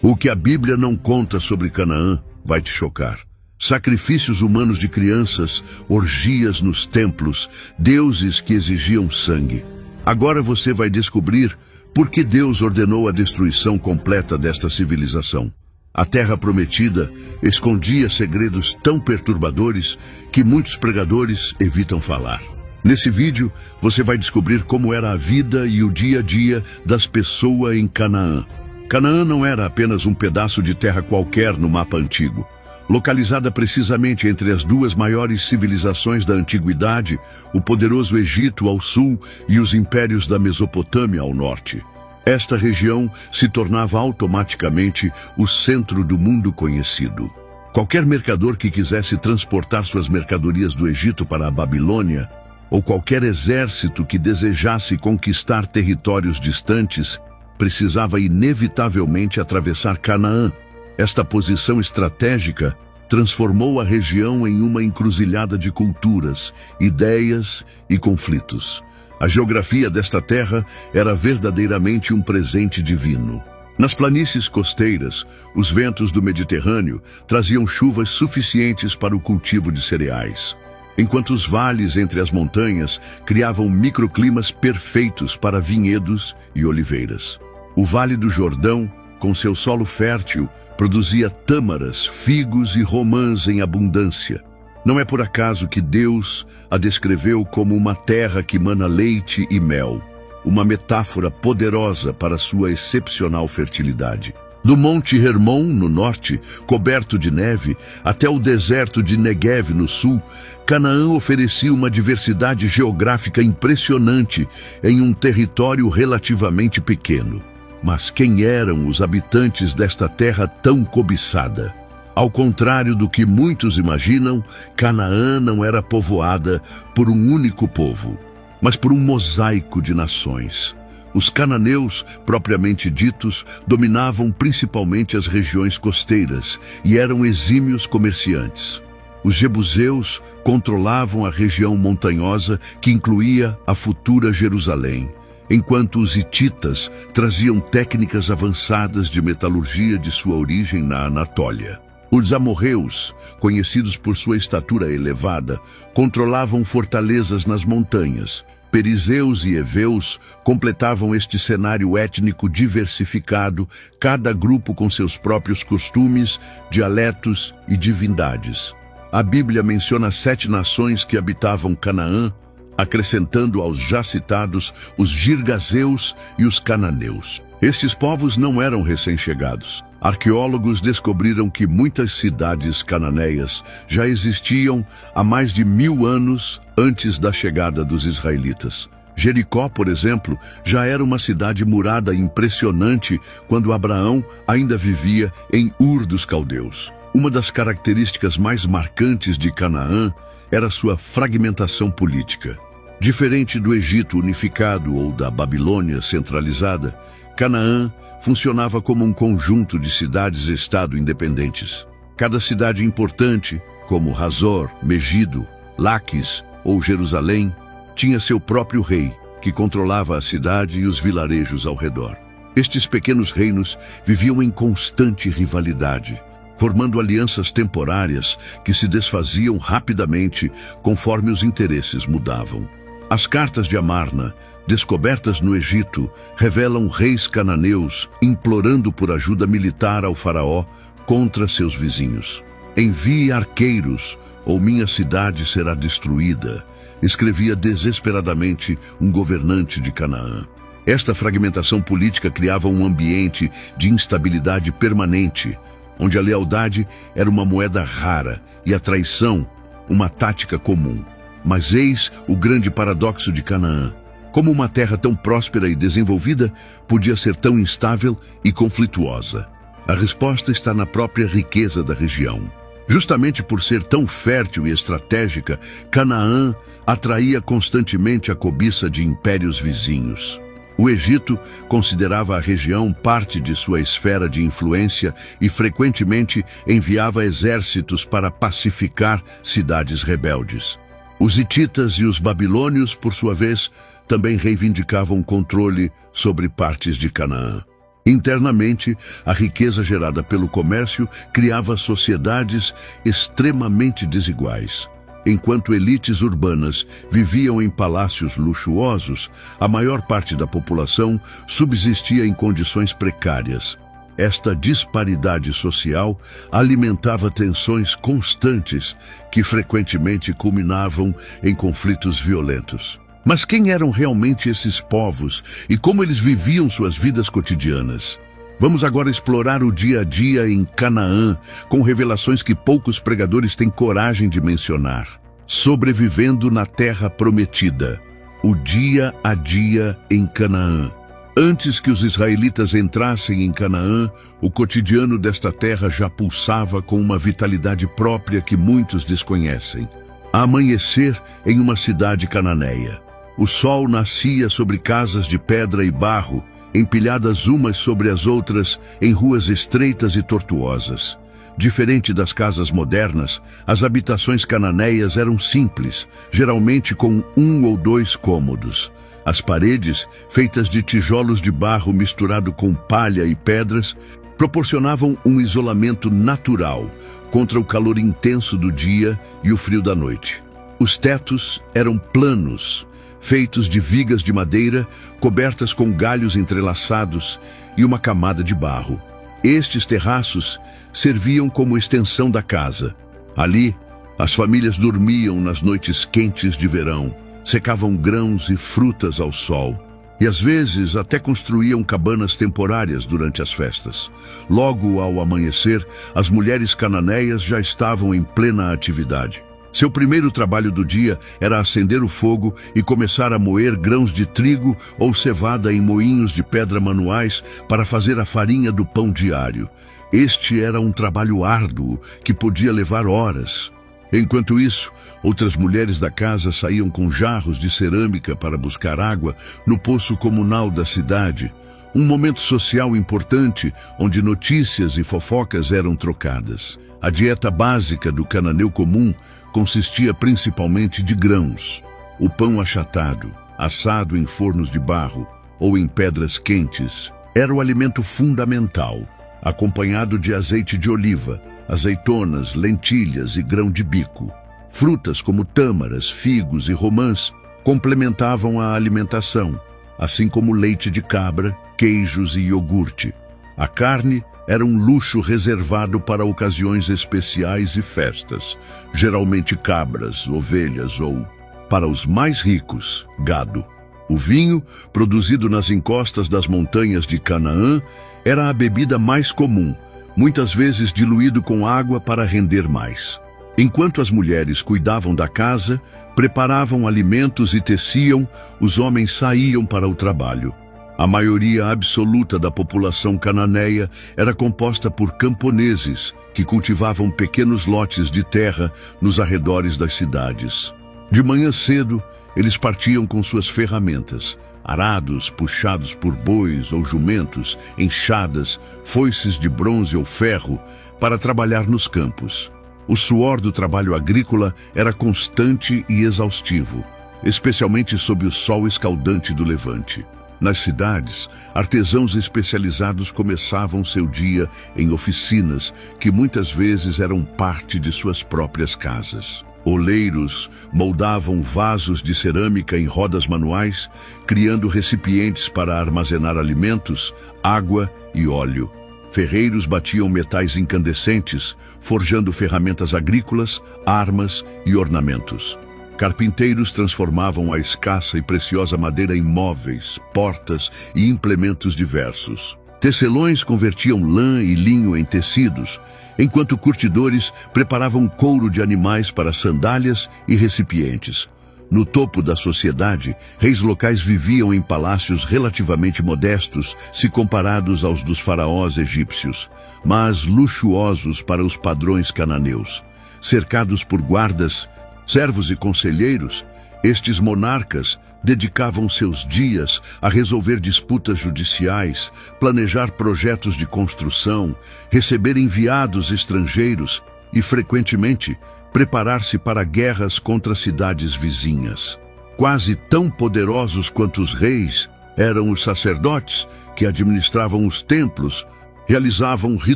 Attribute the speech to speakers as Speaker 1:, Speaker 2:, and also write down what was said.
Speaker 1: O que a Bíblia não conta sobre Canaã vai te chocar. Sacrifícios humanos de crianças, orgias nos templos, deuses que exigiam sangue. Agora você vai descobrir por que Deus ordenou a destruição completa desta civilização. A Terra Prometida escondia segredos tão perturbadores que muitos pregadores evitam falar. Nesse vídeo, você vai descobrir como era a vida e o dia a dia das pessoas em Canaã. Canaã não era apenas um pedaço de terra qualquer no mapa antigo. Localizada precisamente entre as duas maiores civilizações da antiguidade, o poderoso Egito ao sul e os impérios da Mesopotâmia ao norte. Esta região se tornava automaticamente o centro do mundo conhecido. Qualquer mercador que quisesse transportar suas mercadorias do Egito para a Babilônia, ou qualquer exército que desejasse conquistar territórios distantes, precisava inevitavelmente atravessar Canaã. Esta posição estratégica transformou a região em uma encruzilhada de culturas, ideias e conflitos. A geografia desta terra era verdadeiramente um presente divino. Nas planícies costeiras, os ventos do Mediterrâneo traziam chuvas suficientes para o cultivo de cereais, enquanto os vales entre as montanhas criavam microclimas perfeitos para vinhedos e oliveiras. O Vale do Jordão, com seu solo fértil, produzia tâmaras, figos e romãs em abundância. Não é por acaso que Deus a descreveu como uma terra que mana leite e mel, uma metáfora poderosa para sua excepcional fertilidade. Do Monte Hermon, no norte, coberto de neve, até o deserto de Negev, no sul, Canaã oferecia uma diversidade geográfica impressionante em um território relativamente pequeno. Mas quem eram os habitantes desta terra tão cobiçada? Ao contrário do que muitos imaginam, Canaã não era povoada por um único povo, mas por um mosaico de nações. Os cananeus, propriamente ditos, dominavam principalmente as regiões costeiras e eram exímios comerciantes. Os jebuseus controlavam a região montanhosa que incluía a futura Jerusalém, enquanto os hititas traziam técnicas avançadas de metalurgia de sua origem na Anatólia. Os amorreus, conhecidos por sua estatura elevada, controlavam fortalezas nas montanhas. Perizeus e heveus completavam este cenário étnico diversificado, cada grupo com seus próprios costumes, dialetos e divindades. A Bíblia menciona 7 nações que habitavam Canaã, acrescentando aos já citados os girgazeus e os cananeus. Estes povos não eram recém-chegados. Arqueólogos descobriram que muitas cidades cananeias já existiam há mais de 1000 anos antes da chegada dos israelitas. Jericó, por exemplo, já era uma cidade murada impressionante quando Abraão ainda vivia em Ur dos Caldeus. Uma das características mais marcantes de Canaã era sua fragmentação política. Diferente do Egito unificado ou da Babilônia centralizada, Canaã funcionava como um conjunto de cidades-estado independentes. Cada cidade importante, como Hazor, Megido, Laquis ou Jerusalém, tinha seu próprio rei, que controlava a cidade e os vilarejos ao redor. Estes pequenos reinos viviam em constante rivalidade, formando alianças temporárias que se desfaziam rapidamente conforme os interesses mudavam. As cartas de Amarna, descobertas no Egito, revelam reis cananeus implorando por ajuda militar ao faraó contra seus vizinhos. "Envie arqueiros, ou minha cidade será destruída", escrevia desesperadamente um governante de Canaã. Esta fragmentação política criava um ambiente de instabilidade permanente, onde a lealdade era uma moeda rara e a traição uma tática comum. Mas eis o grande paradoxo de Canaã. Como uma terra tão próspera e desenvolvida podia ser tão instável e conflituosa? A resposta está na própria riqueza da região. Justamente por ser tão fértil e estratégica, Canaã atraía constantemente a cobiça de impérios vizinhos. O Egito considerava a região parte de sua esfera de influência e frequentemente enviava exércitos para pacificar cidades rebeldes. Os hititas e os babilônios, por sua vez, também reivindicavam controle sobre partes de Canaã. Internamente, a riqueza gerada pelo comércio criava sociedades extremamente desiguais. Enquanto elites urbanas viviam em palácios luxuosos, a maior parte da população subsistia em condições precárias. Esta disparidade social alimentava tensões constantes que frequentemente culminavam em conflitos violentos. Mas quem eram realmente esses povos e como eles viviam suas vidas cotidianas? Vamos agora explorar o dia a dia em Canaã, com revelações que poucos pregadores têm coragem de mencionar. Sobrevivendo na Terra Prometida. O dia a dia em Canaã. Antes que os israelitas entrassem em Canaã, o cotidiano desta terra já pulsava com uma vitalidade própria que muitos desconhecem. Amanhecer em uma cidade cananeia. O sol nascia sobre casas de pedra e barro, empilhadas umas sobre as outras em ruas estreitas e tortuosas. Diferente das casas modernas, as habitações cananeias eram simples, geralmente com 1 ou 2 cômodos. As paredes, feitas de tijolos de barro misturado com palha e pedras, proporcionavam um isolamento natural contra o calor intenso do dia e o frio da noite. Os tetos eram planos, feitos de vigas de madeira, cobertas com galhos entrelaçados e uma camada de barro. Estes terraços serviam como extensão da casa. Ali, as famílias dormiam nas noites quentes de verão, secavam grãos e frutas ao sol, e às vezes até construíam cabanas temporárias durante as festas. Logo ao amanhecer, as mulheres cananeias já estavam em plena atividade. Seu primeiro trabalho do dia era acender o fogo e começar a moer grãos de trigo ou cevada em moinhos de pedra manuais para fazer a farinha do pão diário. Este era um trabalho árduo que podia levar horas. Enquanto isso, outras mulheres da casa saíam com jarros de cerâmica para buscar água no poço comunal da cidade, um momento social importante onde notícias e fofocas eram trocadas. A dieta básica do cananeu comum consistia principalmente de grãos. O pão achatado, assado em fornos de barro ou em pedras quentes, era o alimento fundamental, acompanhado de azeite de oliva, azeitonas, lentilhas e grão de bico. Frutas como tâmaras, figos e romãs complementavam a alimentação, assim como leite de cabra, queijos e iogurte. A carne era um luxo reservado para ocasiões especiais e festas, geralmente cabras, ovelhas ou, para os mais ricos, gado. O vinho, produzido nas encostas das montanhas de Canaã, era a bebida mais comum, muitas vezes diluído com água para render mais. Enquanto as mulheres cuidavam da casa, preparavam alimentos e teciam, os homens saíam para o trabalho. A maioria absoluta da população cananeia era composta por camponeses que cultivavam pequenos lotes de terra nos arredores das cidades. De manhã cedo, eles partiam com suas ferramentas, arados puxados por bois ou jumentos, enxadas, foices de bronze ou ferro, para trabalhar nos campos. O suor do trabalho agrícola era constante e exaustivo, especialmente sob o sol escaldante do levante. Nas cidades, artesãos especializados começavam seu dia em oficinas que muitas vezes eram parte de suas próprias casas. Oleiros moldavam vasos de cerâmica em rodas manuais, criando recipientes para armazenar alimentos, água e óleo. Ferreiros batiam metais incandescentes, forjando ferramentas agrícolas, armas e ornamentos. Carpinteiros transformavam a escassa e preciosa madeira em móveis, portas e implementos diversos. Tecelões convertiam lã e linho em tecidos, enquanto curtidores preparavam couro de animais para sandálias e recipientes. No topo da sociedade, reis locais viviam em palácios relativamente modestos se comparados aos dos faraós egípcios, mas luxuosos para os padrões cananeus. Cercados por guardas, servos e conselheiros, estes monarcas dedicavam seus dias a resolver disputas judiciais, planejar projetos de construção, receber enviados estrangeiros e, frequentemente, preparar-se para guerras contra cidades vizinhas. Quase tão poderosos quanto os reis eram os sacerdotes, que administravam os templos realizavam rituais